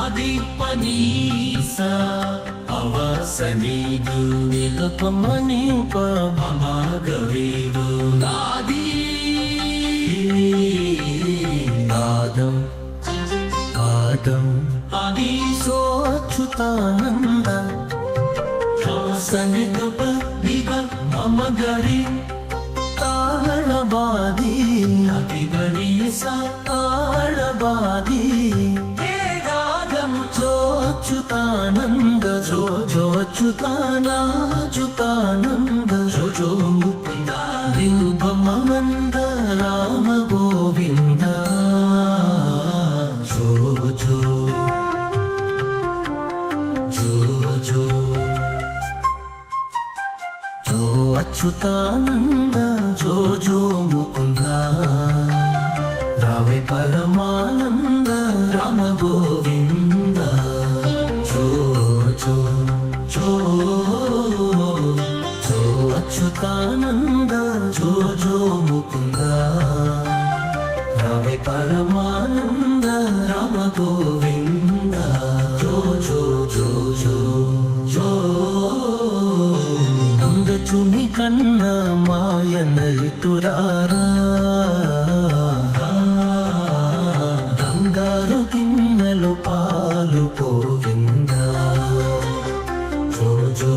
ఆది పనీస అవసనీదు నిలపమని పమగవీదు నాది నాదం ఆదం ఆది సోచ్యుతానంద సనిదుప దిగ మమగరి తాళబాది అతిగరీస తాళబాది च्युतानंद जो जो च्युतानंद जो जो मुकुंद दिव्यमंद राम गोविंद जो जो जो जो जो अच्युतानंद जो जो मुकुंद रावे परमानंद राम गोविंद अच्युतानंद जो जो मुकुंद रावे परमानंद राम गोविंद जो जो जो जो जो नंद चुनी कन्न मायन तुरारा गंगारु गिन्नलु पालु गोविंद जो जो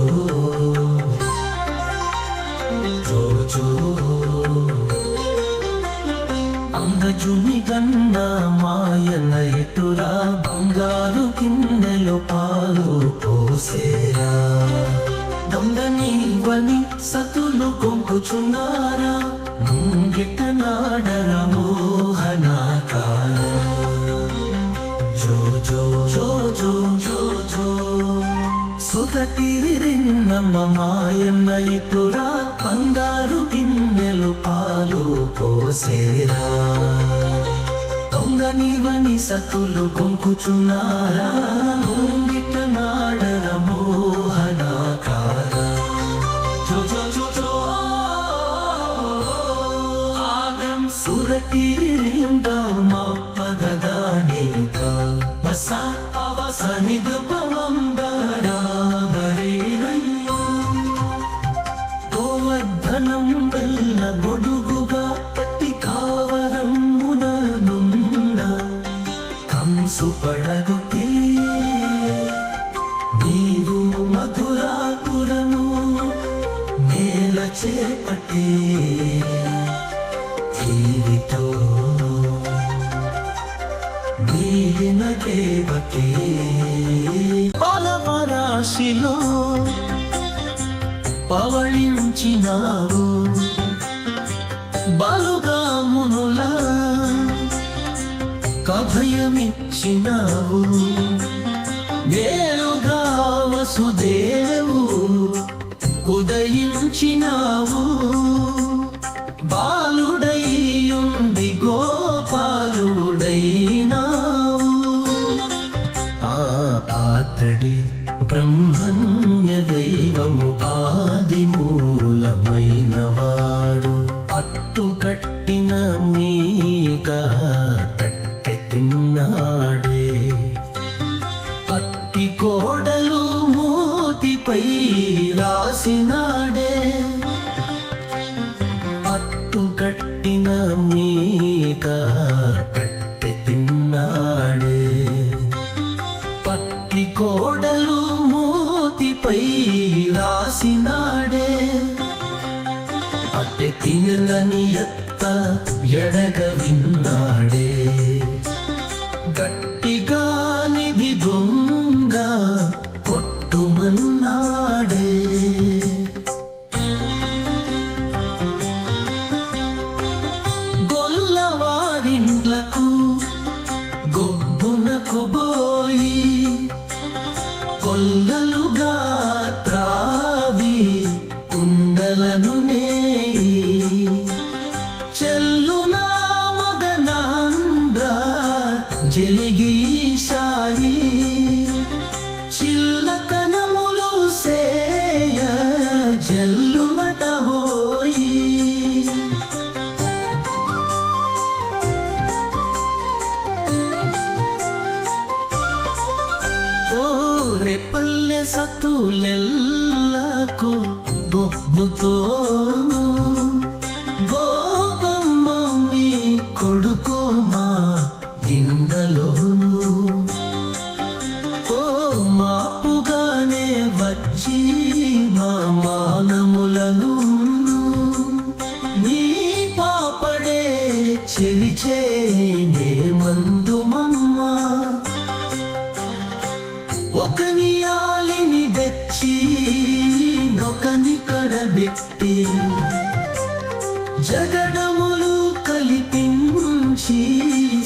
అంగజుని గన్న మాయన ఎటురా బంగారు గిన్నెలో పాలు పోసేరా దొంగనీవని సతులు కొంకుచున్నారా ముంగిట నాడర మోహనాకార జో జో జో జో జో జో సుధతీరిన్నమ్మ మాయన్న ఇటురా బంగారు గిన్నెలు పాలు పోసేరా దొంగనీవని సతులు కొంకుచున్నారా ముంగిట నాడర మోహనాకార జో జో జో జో ఆగం సురతీరింద మప్పగదానిక బస అవసనిదు పవందరా గోవర్ధనం వెల్ల గొడుగుగా పట్టి కావరమున నుండ కంసు పడగుతే నీవు మధురాపురము నేల చేపట్టే జీవితో నీలిన దేవకే పాలవరాశిలో పవళించినావు బాలుగా మునుల కభయమిచ్చినావు నేరుగా వసుదేవు ఉదయించినావు బాలుడై ఉండి గోపాలుడైనావు ఆతడి బ్రహ్మణ్య దైవము ఆదిమూలమైనవాడు అట్టుకట్టిన మీక తట్టె తిన్నాడే అట్టి కోడలు మూతిపై రాసినాడే అట్టుకట్టిన మీక తట్టె తిన్నాడే పట్టి కోడలు మూతిపై రాసినాడే అట్టె తినలని ఎత్త ఎడగ విన్నాడే గట్టిగా నిధి దొంగ కొట్టుమన్నాడే గొల్లవారింట్లకు గొబ్బునకు బోయి కొల్లలుగా త్రావి కుండలను నేయి చెల్లునా మదనాంద జలిగి కన్నులెల్లకు బొమ్ముతో గోపమ్మ మీ కొడుకు మా గిండలోను ఓ మాపుగానే వచ్చి మా మానములను నీ పాపడే చెలిచే మందుమమ్మ ఒకని ఆలిని తెచ్చి నొకని కడబెట్టి జగడములు కలిపించి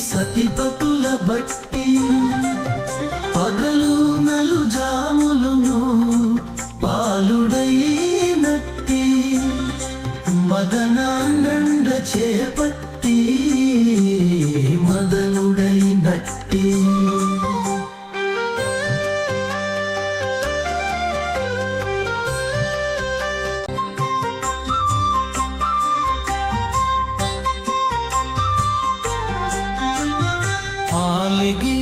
సతిపతుల బట్టి పగలు నలు జాములును పాలుడైనట్టి మదనాండ చేపట్టి మదనుడైనట్టి ఆలిగి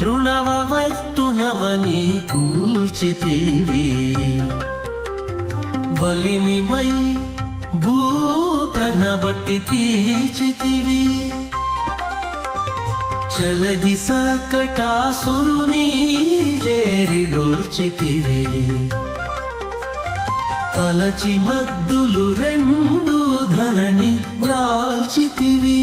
తృణవైతునవని కూల్చితివి బలినిమై భూతన బట్టి తీర్చితివి చలది సకటాసురుని చేరి డోల్చితివి తలచి మద్దులు రెండు ధరణి రాల్చితివి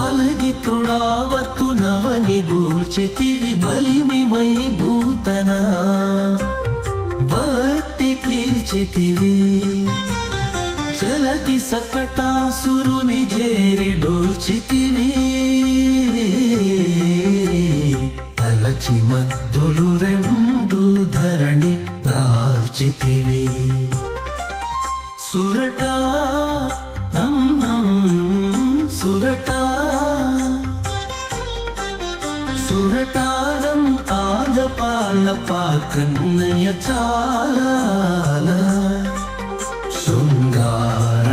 అలగి తృణావతునవని గూల్చితివి బలిమిమై భూతన బట్టి తీర్చితివి చలతి సకటాసురుని చేరి డోల్చితివి తలచి మద్దులు రెండు ధరణి రాల్చితివి సురట సురట సురటారం ఆదపాల పాకన్నయ చాలా శృంగార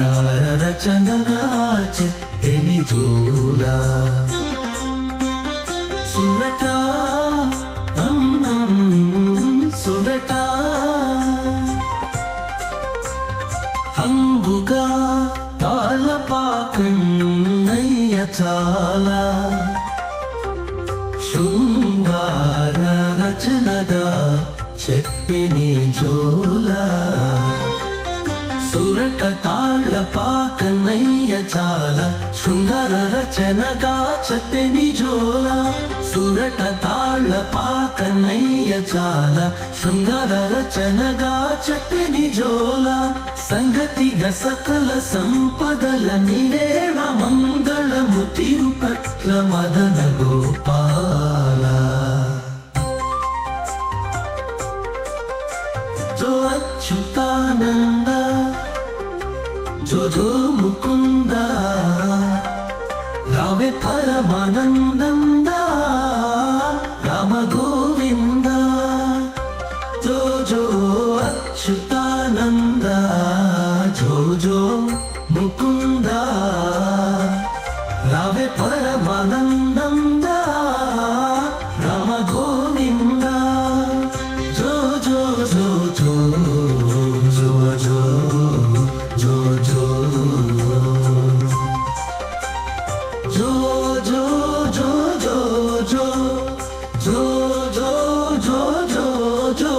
రచనగా చెత్తెని జోలా సురట సురట హంగుగా తాళపాకన్నయ్య చాలా శృంగార రచనగా చెప్పిని జోలా సురట తాళపాకన్నయ్య చాలా శృంగార రచనగా చెప్పిని జోలా సురట తాళపాకన్నయ్య చాలా శృంగార రచనగా చెప్పిని జోలా సంగతిగా సకల సంపదల నిరేణ మంగళము తిరుపట్ల మదన గోపాల జో అచ్యుతానంద జో జో ముకుంద రావే పరమానంద రామ గోవింద జో జో అచ్యుతానంద జో జో ముకుంద రావే పరమానంద రామ గోవింద జో జో జో జో జో జో జో జో జో జో జో జో జో జో జో జో జో